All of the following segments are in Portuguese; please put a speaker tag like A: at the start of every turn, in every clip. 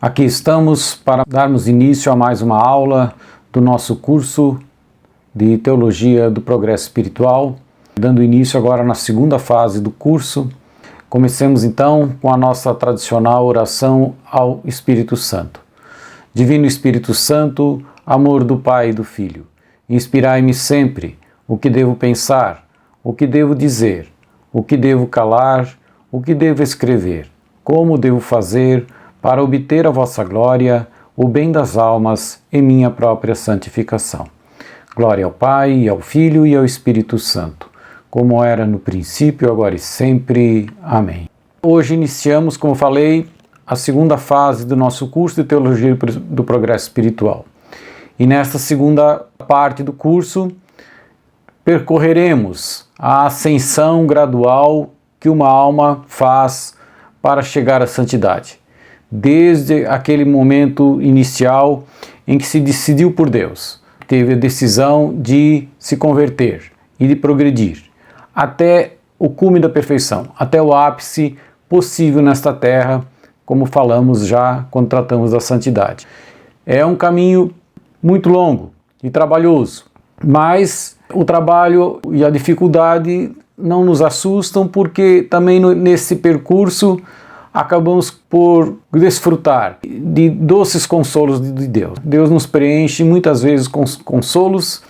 A: Aqui estamos para darmos início a mais uma aula do nosso curso de Teologia do Progresso Espiritual, dando início agora na segunda fase do curso. Comecemos então com a nossa tradicional oração ao Espírito Santo. Divino Espírito Santo, amor do Pai e do Filho, inspirai-me sempre o que devo pensar, o que devo dizer, o que devo calar, o que devo escrever, como devo fazer para obter a vossa glória, o bem das almas e minha própria santificação. Glória ao Pai, e ao Filho e ao Espírito Santo, como era no princípio, agora e sempre. Amém. Hoje iniciamos, como falei, a segunda fase do nosso curso de Teologia do Progresso Espiritual. E nesta segunda parte do curso, percorreremos a ascensão gradual que uma alma faz para chegar à santidade. Desde aquele momento inicial em que se decidiu por Deus, teve a decisão de se converter e de progredir, até o cume da perfeição, até o ápice possível nesta terra, como falamos já quando tratamos da santidade. É um caminho muito longo e trabalhoso, mas o trabalho e a dificuldade não nos assustam, porque também nesse percurso acabamos por desfrutar de doces consolos de Deus. Deus nos preenche muitas vezes com consolos,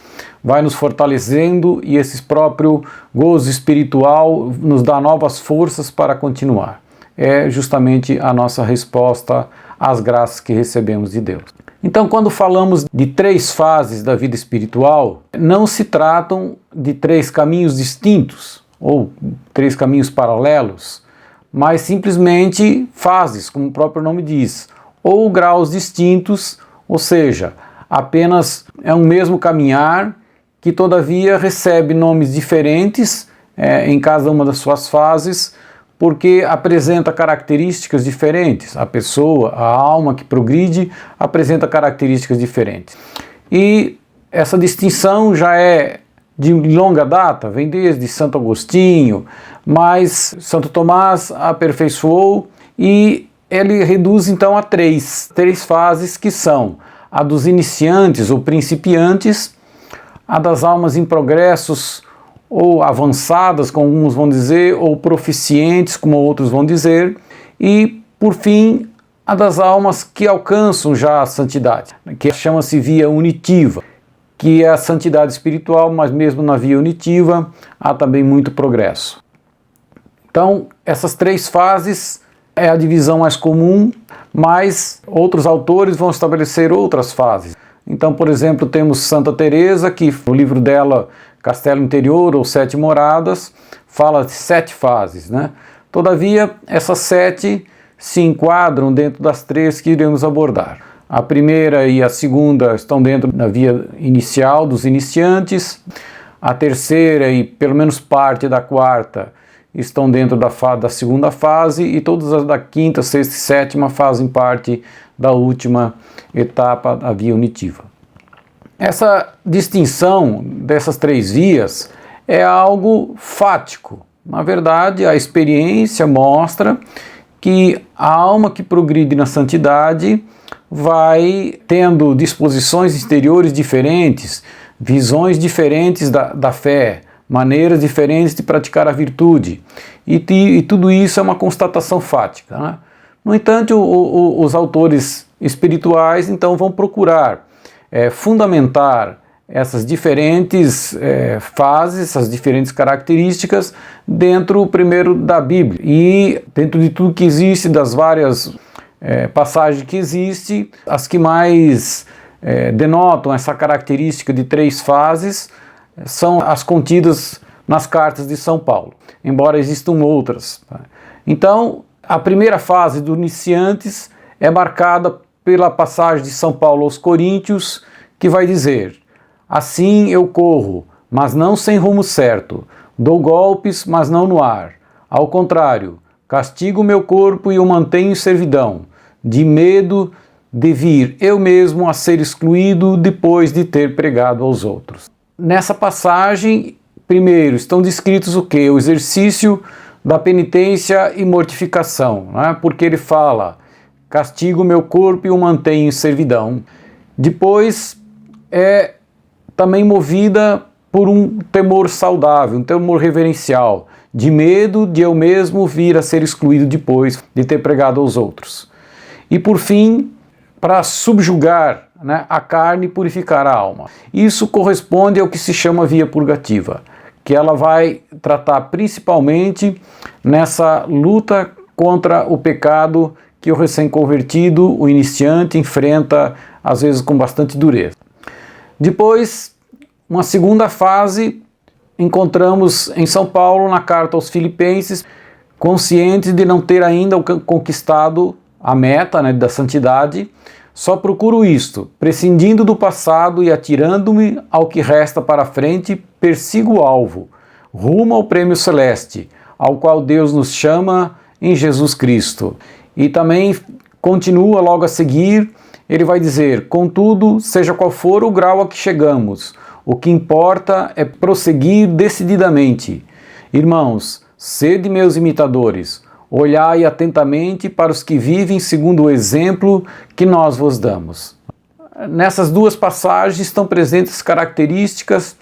A: vai nos fortalecendo, e esse próprio gozo espiritual nos dá novas forças para continuar. É justamente a nossa resposta às graças que recebemos de Deus. Então, quando falamos de três fases da vida espiritual, não se tratam de três caminhos distintos ou três caminhos paralelos, mas simplesmente fases, como o próprio nome diz, ou graus distintos, ou seja, apenas é um mesmo caminhar que todavia recebe nomes diferentes em cada uma das suas fases, porque apresenta características diferentes. A pessoa, a alma que progride, apresenta características diferentes. E essa distinção já é de longa data, vem desde Santo Agostinho, mas Santo Tomás aperfeiçoou e ele reduz então a três fases, que são a dos iniciantes ou principiantes, a das almas em progressos ou avançadas, como alguns vão dizer, ou proficientes, como outros vão dizer, e, por fim, a das almas que alcançam já a santidade, que chama-se via unitiva, que é a santidade espiritual, mas mesmo na via unitiva há também muito progresso. Então, essas três fases é a divisão mais comum, mas outros autores vão estabelecer outras fases. Então, por exemplo, temos Santa Teresa, que no livro dela, Castelo Interior ou Sete Moradas, fala de 7 fases, né? Todavia, essas 7 se enquadram dentro das 3 que iremos abordar. A primeira e a segunda estão dentro da via inicial dos iniciantes, a terceira e pelo menos parte da quarta estão dentro da segunda fase, e todas as da quinta, sexta e sétima fazem parte da última etapa, a via unitiva. Essa distinção dessas 3 vias é algo fático. Na verdade, a experiência mostra que a alma que progride na santidade vai tendo disposições exteriores diferentes, visões diferentes da fé, maneiras diferentes de praticar a virtude, e tudo isso é uma constatação fática, né? No entanto, os autores espirituais então vão procurar fundamentar essas diferentes fases, essas diferentes características dentro, primeiro, da Bíblia, e dentro de tudo que existe, das várias passagens que existem, as que mais denotam essa característica de 3 fases são as contidas nas cartas de São Paulo, embora existam outras. Então, a primeira fase dos iniciantes é marcada pela passagem de São Paulo aos Coríntios, que vai dizer: assim eu corro, mas não sem rumo certo, dou golpes, mas não no ar. Ao contrário, castigo o meu corpo e o mantenho em servidão, de medo de vir eu mesmo a ser excluído depois de ter pregado aos outros. Nessa passagem, primeiro, estão descritos o quê? O exercício da penitência e mortificação, né? Porque ele fala castigo o meu corpo e o mantenho em servidão. Depois é também movida por um temor saudável, um temor reverencial, de medo de eu mesmo vir a ser excluído depois de ter pregado aos outros. E por fim, para subjugar, né, a carne e purificar a alma. Isso corresponde ao que se chama via purgativa, que ela vai tratar principalmente nessa luta contra o pecado que o recém-convertido, o iniciante, enfrenta às vezes com bastante dureza. Depois, uma segunda fase, encontramos em São Paulo, na carta aos Filipenses, consciente de não ter ainda conquistado a meta, né, da santidade. Só procuro isto, prescindindo do passado e atirando-me ao que resta para frente, persigo o alvo, rumo ao prêmio celeste, ao qual Deus nos chama em Jesus Cristo. E também continua logo a seguir, ele vai dizer: contudo, seja qual for o grau a que chegamos, o que importa é prosseguir decididamente. Irmãos, sede meus imitadores, olhai atentamente para os que vivem segundo o exemplo que nós vos damos. Nessas duas passagens estão presentes as características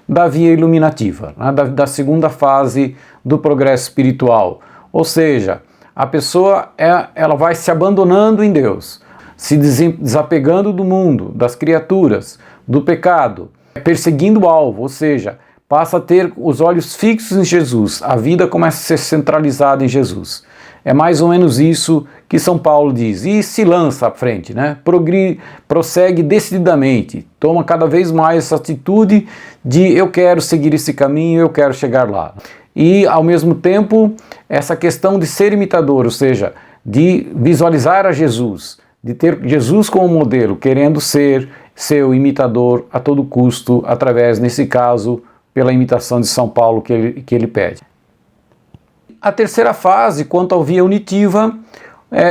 A: da via iluminativa, né, da segunda fase do progresso espiritual. Ou seja, a pessoa ela vai se abandonando em Deus, se desapegando do mundo, das criaturas, do pecado, perseguindo o alvo, ou seja, passa a ter os olhos fixos em Jesus, a vida começa a ser centralizada em Jesus. É mais ou menos isso que São Paulo diz, e se lança à frente, né? Prossegue decididamente, toma cada vez mais essa atitude de eu quero seguir esse caminho, eu quero chegar lá. E ao mesmo tempo, essa questão de ser imitador, ou seja, de visualizar a Jesus, de ter Jesus como modelo, querendo ser seu imitador a todo custo, através, nesse caso, pela imitação de São Paulo que ele pede. A terceira fase, quanto ao via unitiva,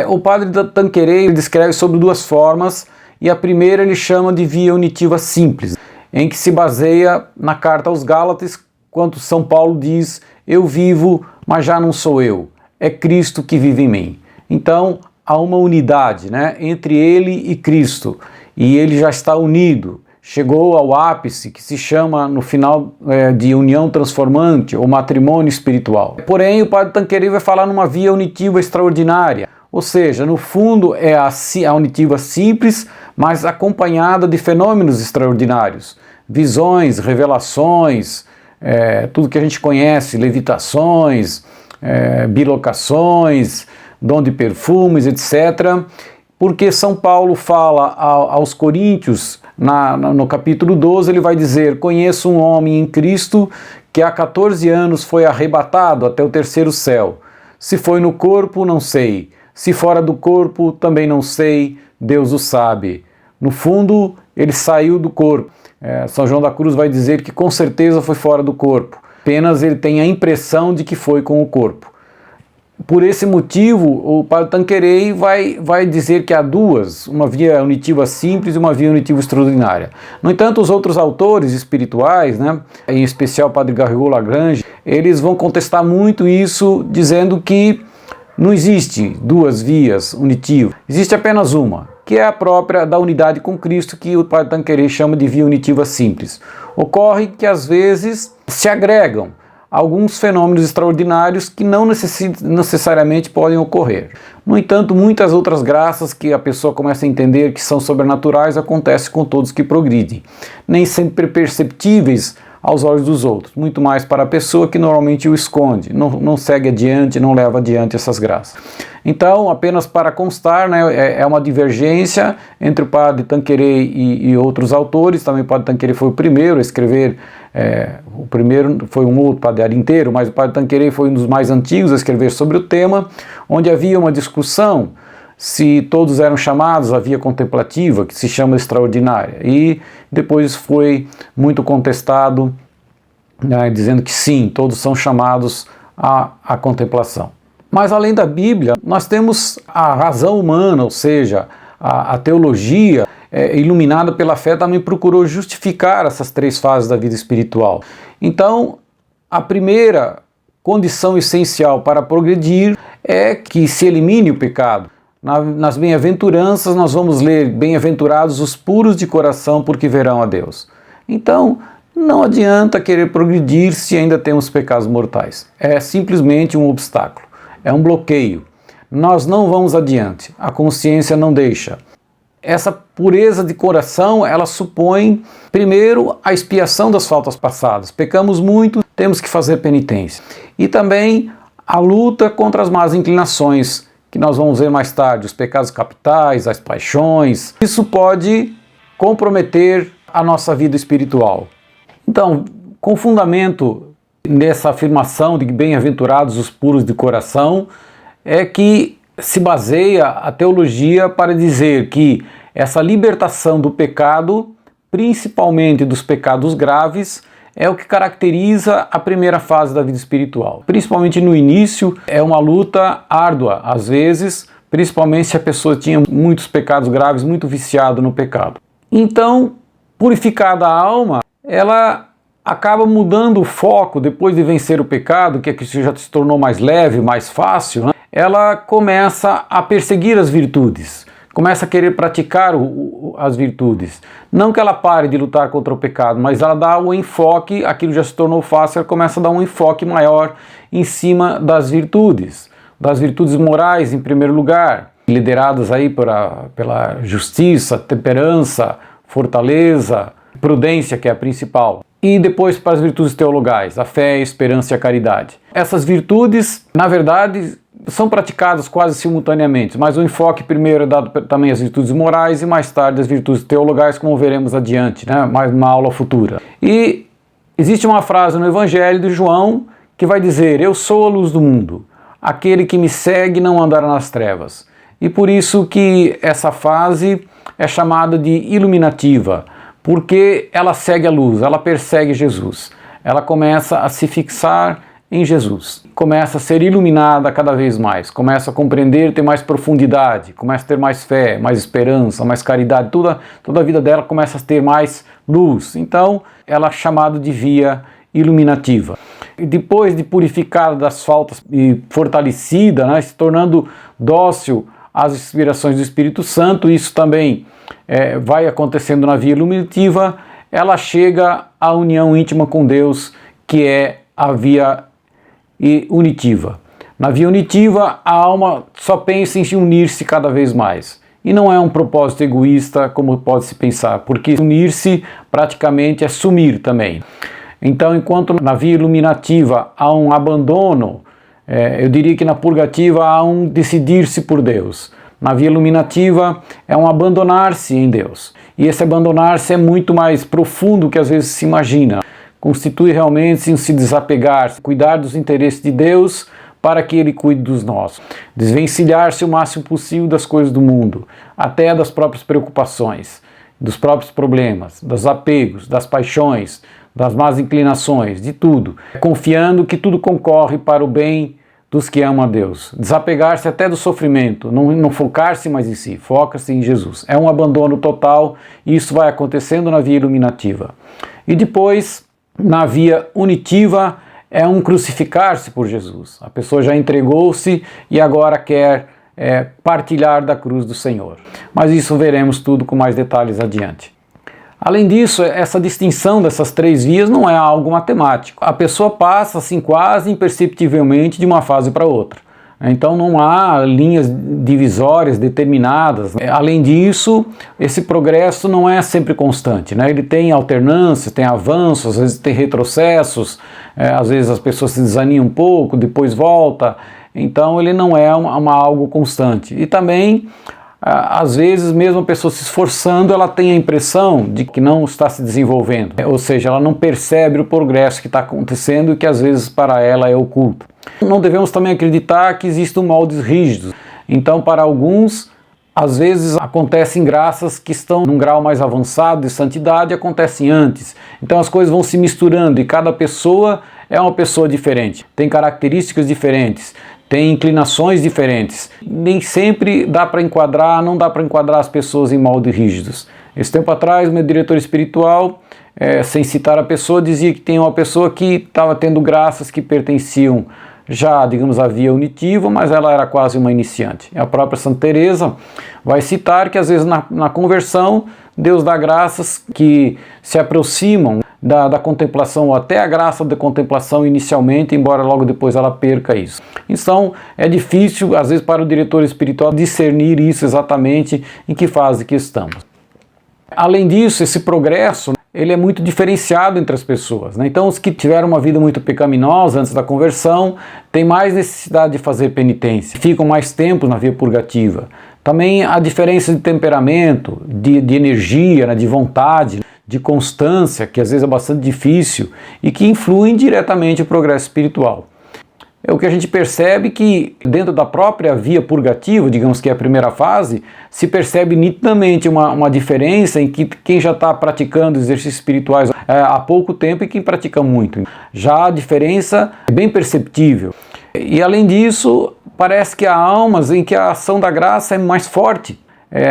A: o padre Tanqueray descreve sobre duas formas, e a primeira ele chama de via unitiva simples, em que se baseia na carta aos Gálatas, quando São Paulo diz: eu vivo, mas já não sou eu, é Cristo que vive em mim. Então, há uma unidade, né, entre ele e Cristo, e ele já está unido, chegou ao ápice que se chama no final de união transformante ou matrimônio espiritual. Porém, o padre Tanqueray vai falar numa via unitiva extraordinária, ou seja, no fundo é a unitiva simples, mas acompanhada de fenômenos extraordinários, visões, revelações, tudo que a gente conhece, levitações, bilocações, dom de perfumes, etc., porque São Paulo fala aos Coríntios, no capítulo 12, ele vai dizer: conheço um homem em Cristo que há 14 anos foi arrebatado até o terceiro céu. Se foi no corpo, não sei. Se fora do corpo, também não sei. Deus o sabe. No fundo, ele saiu do corpo. São João da Cruz vai dizer que com certeza foi fora do corpo. Apenas ele tem a impressão de que foi com o corpo. Por esse motivo, o padre Tanqueray vai dizer que há duas, uma via unitiva simples e uma via unitiva extraordinária. No entanto, os outros autores espirituais, né, em especial o padre Garrigou-Lagrange, eles vão contestar muito isso, dizendo que não existe duas vias unitivas, existe apenas uma, que é a própria da unidade com Cristo, que o padre Tanqueray chama de via unitiva simples. Ocorre que às vezes se agregam alguns fenômenos extraordinários que não necessariamente podem ocorrer. No entanto, muitas outras graças que a pessoa começa a entender que são sobrenaturais acontecem com todos que progridem, nem sempre perceptíveis aos olhos dos outros, muito mais para a pessoa que normalmente o esconde, não segue adiante, não leva adiante essas graças. Então, apenas para constar, né, é uma divergência entre o padre Tanqueray e outros autores. Também o padre Tanqueray foi o primeiro a escrever, o primeiro foi um outro padre inteiro, mas o padre Tanqueray foi um dos mais antigos a escrever sobre o tema, onde havia uma discussão se todos eram chamados à via contemplativa, que se chama extraordinária, e depois foi muito contestado, né, dizendo que sim, todos são chamados à contemplação. Mas além da Bíblia, nós temos a razão humana, ou seja, a teologia iluminada pela fé também procurou justificar essas três fases da vida espiritual. Então, a primeira condição essencial para progredir é que se elimine o pecado. nas bem-aventuranças nós vamos ler: bem-aventurados os puros de coração, porque verão a Deus. Então, não adianta querer progredir se ainda temos pecados mortais. É simplesmente um obstáculo, é um bloqueio. Nós não vamos adiante, a consciência não deixa. Essa pureza de coração, ela supõe, primeiro, a expiação das faltas passadas. Pecamos muito, temos que fazer penitência. E também a luta contra as más inclinações, que nós vamos ver mais tarde, os pecados capitais, as paixões. Isso pode comprometer a nossa vida espiritual. Então, com fundamento nessa afirmação de que bem-aventurados os puros de coração, é que se baseia a teologia para dizer que essa libertação do pecado, principalmente dos pecados graves, é o que caracteriza a primeira fase da vida espiritual. Principalmente no início, é uma luta árdua, às vezes, principalmente se a pessoa tinha muitos pecados graves, muito viciado no pecado. Então, purificada a alma, ela acaba mudando o foco depois de vencer o pecado, que já se tornou mais leve, mais fácil, né? Ela começa a perseguir as virtudes, começa a querer praticar as virtudes. Não que ela pare de lutar contra o pecado, mas ela dá o enfoque, aquilo já se tornou fácil, ela começa a dar um enfoque maior em cima das virtudes morais em primeiro lugar, lideradas aí pela justiça, temperança, fortaleza, prudência, que é a principal. E depois para as virtudes teologais, a fé, a esperança e a caridade. Essas virtudes, na verdade, são praticadas quase simultaneamente, mas o enfoque primeiro é dado também às virtudes morais e mais tarde às virtudes teologais, como veremos adiante, né? Mais uma aula futura. E existe uma frase no Evangelho de João que vai dizer: eu sou a luz do mundo, aquele que me segue não andará nas trevas. E por isso que essa fase é chamada de iluminativa, porque ela segue a luz, ela persegue Jesus, ela começa a se fixar em Jesus, começa a ser iluminada cada vez mais, começa a compreender, ter mais profundidade, começa a ter mais fé, mais esperança, mais caridade, toda a vida dela começa a ter mais luz. Então, ela é chamada de via iluminativa. E depois de purificada das faltas e fortalecida, né, se tornando dócil às inspirações do Espírito Santo, isso também vai acontecendo na via iluminativa, ela chega à união íntima com Deus, que é a via unitiva. Na via unitiva, a alma só pensa em unir-se cada vez mais. E não é um propósito egoísta, como pode-se pensar, porque unir-se praticamente é sumir também. Então, enquanto na via iluminativa há um abandono, eu diria que na purgativa há um decidir-se por Deus. Na via iluminativa é um abandonar-se em Deus. E esse abandonar-se é muito mais profundo do que às vezes se imagina. Constitui realmente em se desapegar, cuidar dos interesses de Deus para que Ele cuide dos nossos. Desvencilhar-se o máximo possível das coisas do mundo, até das próprias preocupações, dos próprios problemas, dos apegos, das paixões, das más inclinações, de tudo, confiando que tudo concorre para o bem dos que amam a Deus. Desapegar-se até do sofrimento, não focar-se mais em si, foca-se em Jesus. É um abandono total e isso vai acontecendo na via iluminativa. E depois, na via unitiva, é um crucificar-se por Jesus. A pessoa já entregou-se e agora quer partilhar da cruz do Senhor. Mas isso veremos tudo com mais detalhes adiante. Além disso, essa distinção dessas três vias não é algo matemático. A pessoa passa assim quase imperceptivelmente de uma fase para outra. Então não há linhas divisórias determinadas. Além disso, esse progresso não é sempre constante, né? Ele tem alternâncias, tem avanços, às vezes tem retrocessos, às vezes as pessoas se desanimam um pouco, depois volta. Então ele não é algo constante. E também, às vezes, mesmo a pessoa se esforçando, ela tem a impressão de que não está se desenvolvendo. Ou seja, ela não percebe o progresso que está acontecendo e que às vezes para ela é oculto. Não devemos também acreditar que existam moldes rígidos. Então, para alguns, às vezes acontecem graças que estão num grau mais avançado de santidade, acontecem antes. Então as coisas vão se misturando e cada pessoa é uma pessoa diferente, tem características diferentes, tem inclinações diferentes. Nem sempre dá para enquadrar, não dá para enquadrar as pessoas em moldes rígidos. Esse tempo atrás, meu diretor espiritual, sem citar a pessoa, dizia que tem uma pessoa que estava tendo graças que pertenciam já, digamos, a via unitiva, mas ela era quase uma iniciante. A própria Santa Teresa vai citar que às vezes na conversão Deus dá graças que se aproximam da contemplação, ou até a graça da contemplação inicialmente, embora logo depois ela perca isso. Então é difícil, às vezes, para o diretor espiritual discernir isso exatamente em que fase que estamos. Além disso, esse progresso ele é muito diferenciado entre as pessoas, né? Então os que tiveram uma vida muito pecaminosa antes da conversão têm mais necessidade de fazer penitência, ficam mais tempo na via purgativa. Também a diferença de temperamento, de energia, né, de vontade, de constância, que às vezes é bastante difícil e que influem diretamente no progresso espiritual. É o que a gente percebe que dentro da própria via purgativa, digamos que é a primeira fase, se percebe nitidamente uma diferença em que quem já está praticando exercícios espirituais há pouco tempo e quem pratica muito. Já a diferença é bem perceptível. E além disso, parece que há almas em que a ação da graça é mais forte.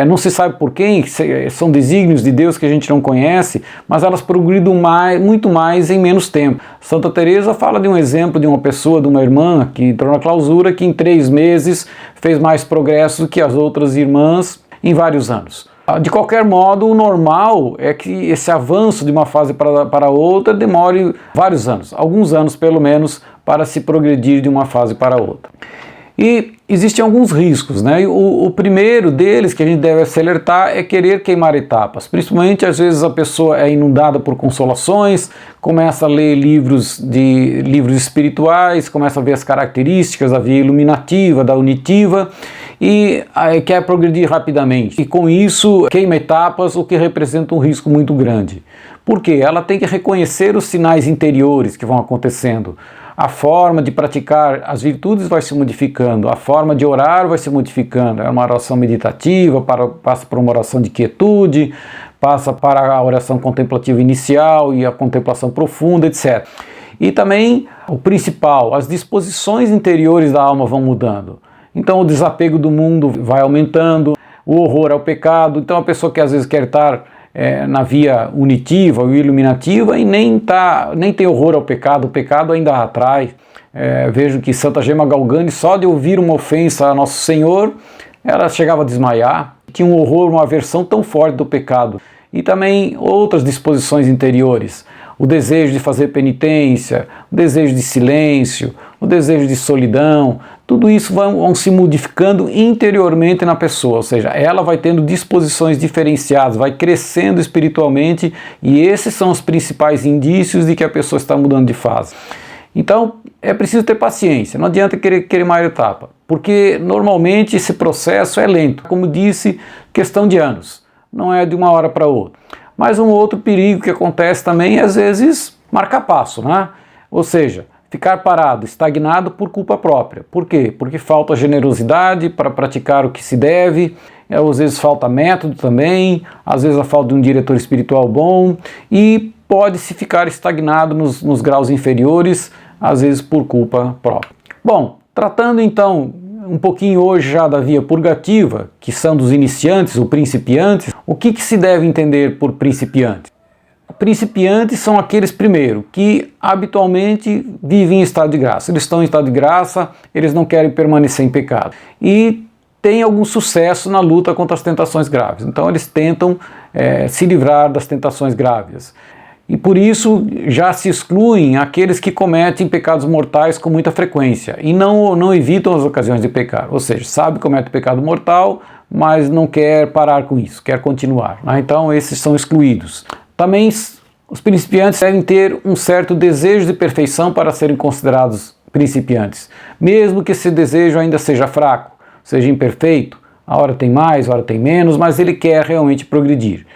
A: Não se sabe por quem, são desígnios de Deus que a gente não conhece, mas elas progridem muito mais em menos tempo. Santa Teresa fala de um exemplo de uma pessoa, de uma irmã que entrou na clausura, que em 3 meses fez mais progresso do que as outras irmãs em vários anos. De qualquer modo, o normal é que esse avanço de uma fase para outra demore vários anos, alguns anos pelo menos, para se progredir de uma fase para outra. E existem alguns riscos, né? O primeiro deles que a gente deve se alertar é querer queimar etapas. Principalmente, às vezes, a pessoa é inundada por consolações, começa a ler livros espirituais, começa a ver as características da via iluminativa, da unitiva, e quer progredir rapidamente. E com isso, queima etapas, o que representa um risco muito grande. Por quê? Ela tem que reconhecer os sinais interiores que vão acontecendo. A forma de praticar as virtudes vai se modificando, a forma de orar vai se modificando. É uma oração meditativa, passa por uma oração de quietude, passa para a oração contemplativa inicial e a contemplação profunda, etc. E também, o principal, as disposições interiores da alma vão mudando. Então o desapego do mundo vai aumentando, o horror ao pecado. Então a pessoa que às vezes quer estar na via unitiva ou iluminativa e nem tem horror ao pecado, o pecado ainda a atrai. Vejo que Santa Gema Galgani, só de ouvir uma ofensa a Nosso Senhor, ela chegava a desmaiar, tinha um horror, uma aversão tão forte do pecado. E também outras disposições interiores, o desejo de fazer penitência, o desejo de silêncio, o desejo de solidão, tudo isso vão se modificando interiormente na pessoa, ou seja, ela vai tendo disposições diferenciadas, vai crescendo espiritualmente e esses são os principais indícios de que a pessoa está mudando de fase. Então é preciso ter paciência, não adianta querer mais etapa, porque normalmente esse processo é lento, como disse, questão de anos, não é de uma hora para outra. Mas um outro perigo que acontece também é, às vezes, marcar passo, né? Ou seja, ficar parado, estagnado por culpa própria. Por quê? Porque falta generosidade para praticar o que se deve, às vezes falta método também, às vezes a falta de um diretor espiritual bom e pode-se ficar estagnado nos graus inferiores, às vezes por culpa própria. Bom, tratando então um pouquinho hoje já da via purgativa, que são dos iniciantes ou principiantes, o que se deve entender por principiantes? Principiantes são aqueles, primeiro, que habitualmente vivem em estado de graça. Eles estão em estado de graça, eles não querem permanecer em pecado. E têm algum sucesso na luta contra as tentações graves. Então eles tentam se livrar das tentações graves. E por isso já se excluem aqueles que cometem pecados mortais com muita frequência e não evitam as ocasiões de pecar. Ou seja, sabe que comete pecado mortal, mas não quer parar com isso, quer continuar, né? Então esses são excluídos. Também os principiantes devem ter um certo desejo de perfeição para serem considerados principiantes, mesmo que esse desejo ainda seja fraco, seja imperfeito, a hora tem mais, a hora tem menos, mas ele quer realmente progredir.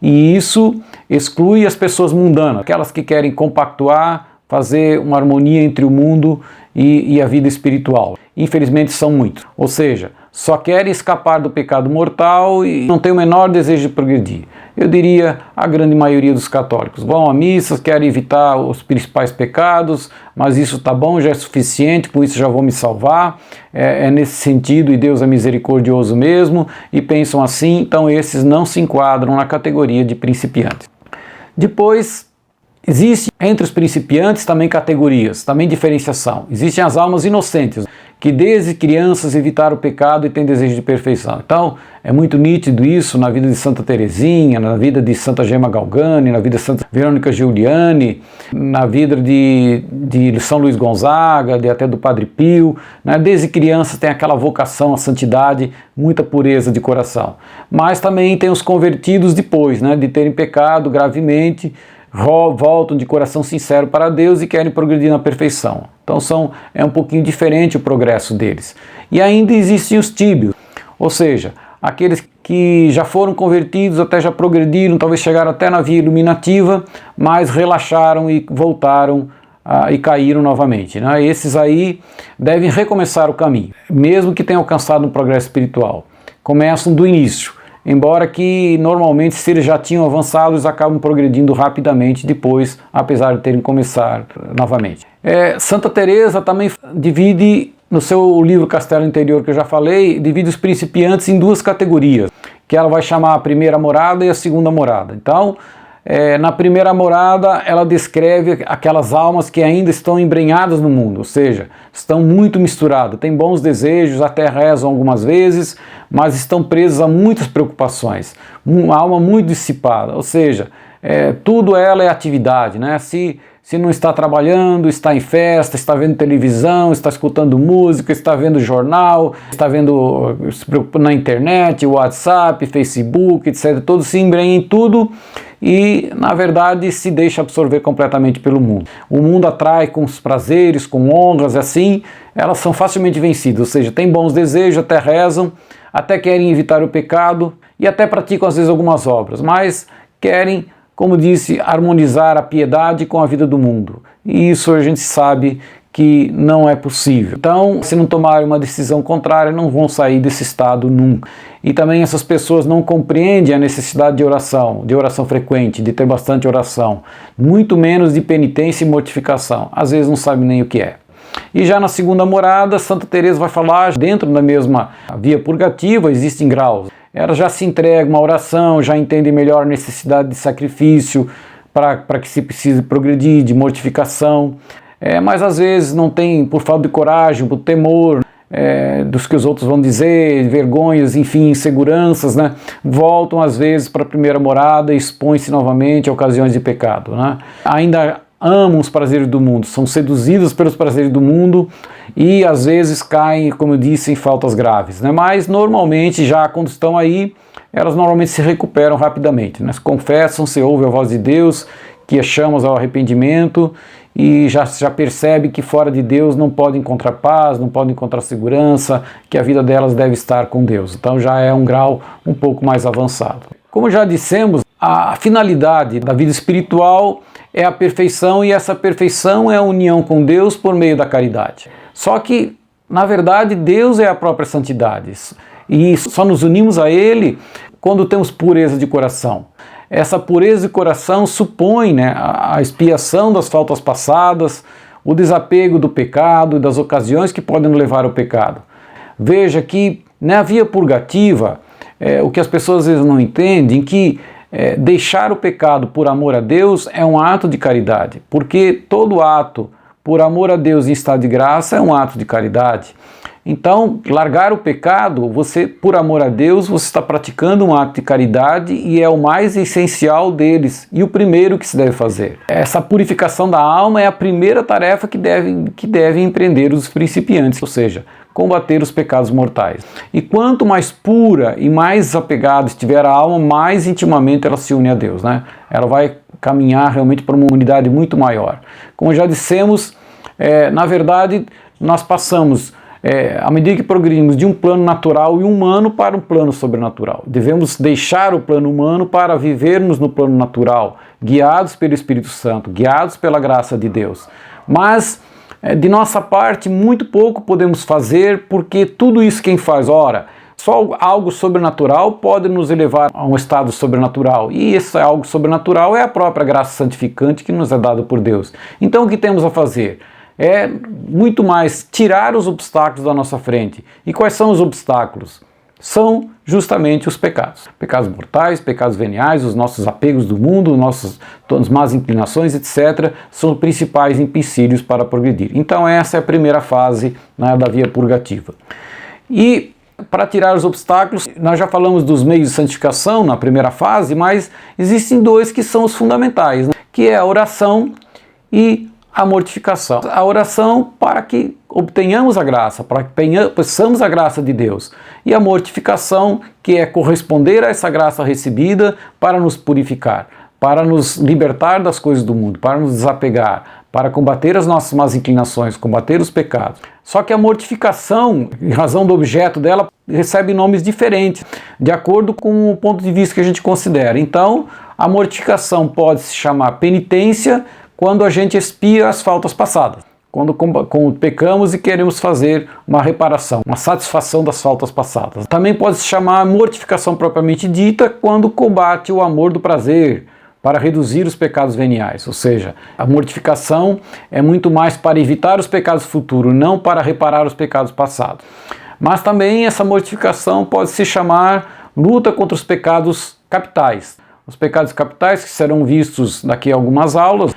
A: E isso exclui as pessoas mundanas, aquelas que querem compactuar, fazer uma harmonia entre o mundo e a vida espiritual. Infelizmente são muitos. Ou seja, só querem escapar do pecado mortal e não têm o menor desejo de progredir. Eu diria a grande maioria dos católicos. Vão à missa, querem evitar os principais pecados, mas isso está bom, já é suficiente, com isso já vou me salvar. É nesse sentido, e Deus é misericordioso mesmo, e pensam assim, então esses não se enquadram na categoria de principiantes. Depois, Existe entre os principiantes também categorias, também diferenciação. Existem as almas inocentes, que desde crianças evitaram o pecado e têm desejo de perfeição. Então, é muito nítido isso na vida de Santa Teresinha, na vida de Santa Gemma Galgani, na vida de Santa Verônica Giuliani, na vida de São Luís Gonzaga, até do Padre Pio. Né? Desde crianças tem aquela vocação à santidade, muita pureza de coração. Mas também tem os convertidos depois, né, de terem pecado gravemente, voltam de coração sincero para Deus e querem progredir na perfeição. Então é um pouquinho diferente o progresso deles. E ainda existem os tíbios, ou seja, aqueles que já foram convertidos, até já progrediram, talvez chegaram até na via iluminativa, mas relaxaram e voltaram e caíram novamente. Né? Esses aí devem recomeçar o caminho, mesmo que tenham alcançado um progresso espiritual. Começam do início. Embora que normalmente, se eles já tinham avançado, eles acabam progredindo rapidamente depois, apesar de terem começado novamente. Santa Teresa também divide, no seu livro Castelo Interior, que eu já falei, divide os principiantes em duas categorias, que ela vai chamar a primeira morada e a segunda morada. Então, na primeira morada, ela descreve aquelas almas que ainda estão embrenhadas no mundo, ou seja, estão muito misturadas, têm bons desejos, até rezam algumas vezes, mas estão presas a muitas preocupações, uma alma muito dissipada, ou seja, tudo ela é atividade, né? Se não está trabalhando, está em festa, está vendo televisão, está escutando música, está vendo jornal, está vendo, se preocupando na internet, WhatsApp, Facebook, etc. Todos se embrenham em tudo e, na verdade, se deixa absorver completamente pelo mundo. O mundo atrai com os prazeres, com honras, assim, elas são facilmente vencidas, ou seja, têm bons desejos, até rezam, até querem evitar o pecado e até praticam, às vezes, algumas obras, mas querem, como disse, harmonizar a piedade com a vida do mundo. E isso a gente sabe que não é possível. Então, se não tomarem uma decisão contrária, não vão sair desse estado nunca. E também essas pessoas não compreendem a necessidade de oração frequente, de ter bastante oração, muito menos de penitência e mortificação. Às vezes não sabem nem o que é. E já na segunda morada, Santa Teresa vai falar, dentro da mesma via purgativa, existem graus. Ela já se entrega uma oração, já entende melhor a necessidade de sacrifício para que se precise progredir, de mortificação, mas às vezes não tem, por falta de coragem, por temor dos que os outros vão dizer, vergonhas, enfim, inseguranças, né? Voltam às vezes para a primeira morada e expõem-se novamente a ocasiões de pecado. Né? Ainda amam os prazeres do mundo, são seduzidas pelos prazeres do mundo e às vezes caem, como eu disse, em faltas graves, né? Mas normalmente, já quando estão aí, elas normalmente se recuperam rapidamente, né? Se confessam, se ouve a voz de Deus, que as chama ao arrependimento e já percebe que fora de Deus não pode encontrar paz, não pode encontrar segurança, que a vida delas deve estar com Deus. Então já é um grau um pouco mais avançado. Como já dissemos, a finalidade da vida espiritual é a perfeição, e essa perfeição é a união com Deus por meio da caridade. Só que, na verdade, Deus é a própria santidade, e só nos unimos a Ele quando temos pureza de coração. Essa pureza de coração supõe, né, a expiação das faltas passadas, o desapego do pecado e das ocasiões que podem nos levar ao pecado. Veja que na via purgativa, o que as pessoas às vezes não entendem, que deixar o pecado por amor a Deus é um ato de caridade, porque todo ato por amor a Deus em estado de graça é um ato de caridade. Então, largar o pecado, você, por amor a Deus, você está praticando um ato de caridade e é o mais essencial deles e o primeiro que se deve fazer. Essa purificação da alma é a primeira tarefa que devem empreender os principiantes, ou seja, combater os pecados mortais. E quanto mais pura e mais desapegada estiver a alma, mais intimamente ela se une a Deus, né? Ela vai caminhar realmente para uma unidade muito maior. Como já dissemos, na verdade, nós passamos, à medida que progredimos de um plano natural e humano para um plano sobrenatural. Devemos deixar o plano humano para vivermos no plano natural, guiados pelo Espírito Santo, guiados pela graça de Deus. Mas, de nossa parte, muito pouco podemos fazer, porque tudo isso quem faz? Ora, só algo sobrenatural pode nos elevar a um estado sobrenatural. E esse algo sobrenatural é a própria graça santificante que nos é dada por Deus. Então o que temos a fazer? É muito mais tirar os obstáculos da nossa frente. E quais são os obstáculos? são justamente os pecados. Pecados mortais, pecados veniais, os nossos apegos do mundo, todas as más inclinações, etc., são os principais empecilhos para progredir. Então essa é a primeira fase, né, da via purgativa. E para tirar os obstáculos, nós já falamos dos meios de santificação na primeira fase, mas existem dois que são os fundamentais, né, que é a oração e a mortificação. A oração para que obtenhamos a graça, para que peçamos a graça de Deus. E a mortificação, que é corresponder a essa graça recebida para nos purificar, para nos libertar das coisas do mundo, para nos desapegar, para combater as nossas más inclinações, combater os pecados. Só que a mortificação, em razão do objeto dela, recebe nomes diferentes, de acordo com o ponto de vista que a gente considera. Então, a mortificação pode se chamar penitência, quando a gente expia as faltas passadas, quando pecamos e queremos fazer uma reparação, uma satisfação das faltas passadas. Também pode se chamar mortificação propriamente dita, quando combate o amor do prazer, para reduzir os pecados veniais, ou seja, a mortificação é muito mais para evitar os pecados futuros, não para reparar os pecados passados. Mas também essa mortificação pode se chamar luta contra os pecados capitais. Os pecados capitais, que serão vistos daqui a algumas aulas,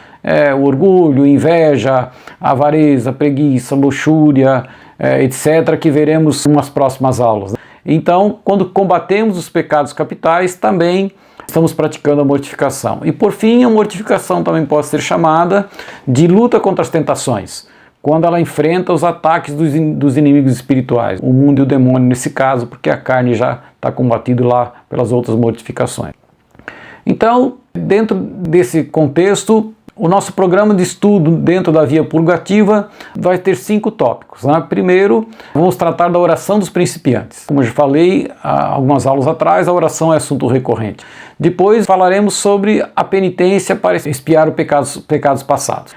A: o orgulho, inveja, avareza, preguiça, luxúria, etc., que veremos nas próximas aulas. Então, quando combatemos os pecados capitais, também estamos praticando a mortificação. E por fim, a mortificação também pode ser chamada de luta contra as tentações, quando ela enfrenta os ataques dos inimigos espirituais, o mundo e o demônio nesse caso, porque a carne já está combatida lá pelas outras mortificações. Então, dentro desse contexto, o nosso programa de estudo dentro da via purgativa vai ter 5 tópicos, né? Primeiro, vamos tratar da oração dos principiantes. Como eu já falei há algumas aulas atrás, a oração é assunto recorrente. Depois falaremos sobre a penitência para expiar os pecados passados.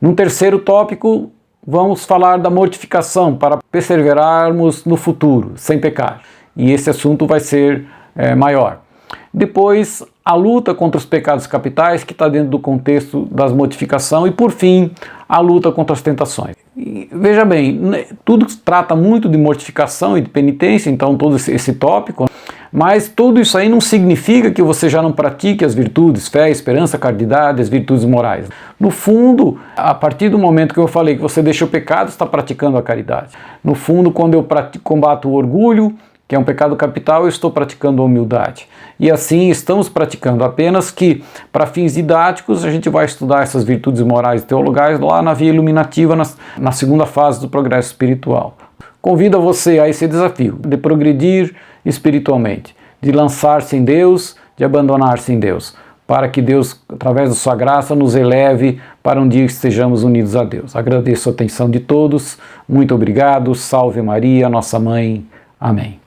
A: No terceiro tópico, vamos falar da mortificação para perseverarmos no futuro, sem pecar. E esse assunto vai ser maior. Depois, a luta contra os pecados capitais, que está dentro do contexto das mortificação. E, por fim, a luta contra as tentações. E, veja bem, tudo trata muito de mortificação e de penitência, então todo esse tópico, mas tudo isso aí não significa que você já não pratique as virtudes, fé, esperança, caridade, as virtudes morais. No fundo, a partir do momento que eu falei que você deixa o pecado, está praticando a caridade. No fundo, quando eu combato o orgulho, que é um pecado capital, eu estou praticando a humildade. E assim estamos praticando, apenas que, para fins didáticos, a gente vai estudar essas virtudes morais e teologais lá na via iluminativa, na segunda fase do progresso espiritual. Convido você a esse desafio de progredir espiritualmente, de lançar-se em Deus, de abandonar-se em Deus, para que Deus, através da sua graça, nos eleve para um dia que estejamos unidos a Deus. Agradeço a atenção de todos, muito obrigado, salve Maria, nossa mãe, amém.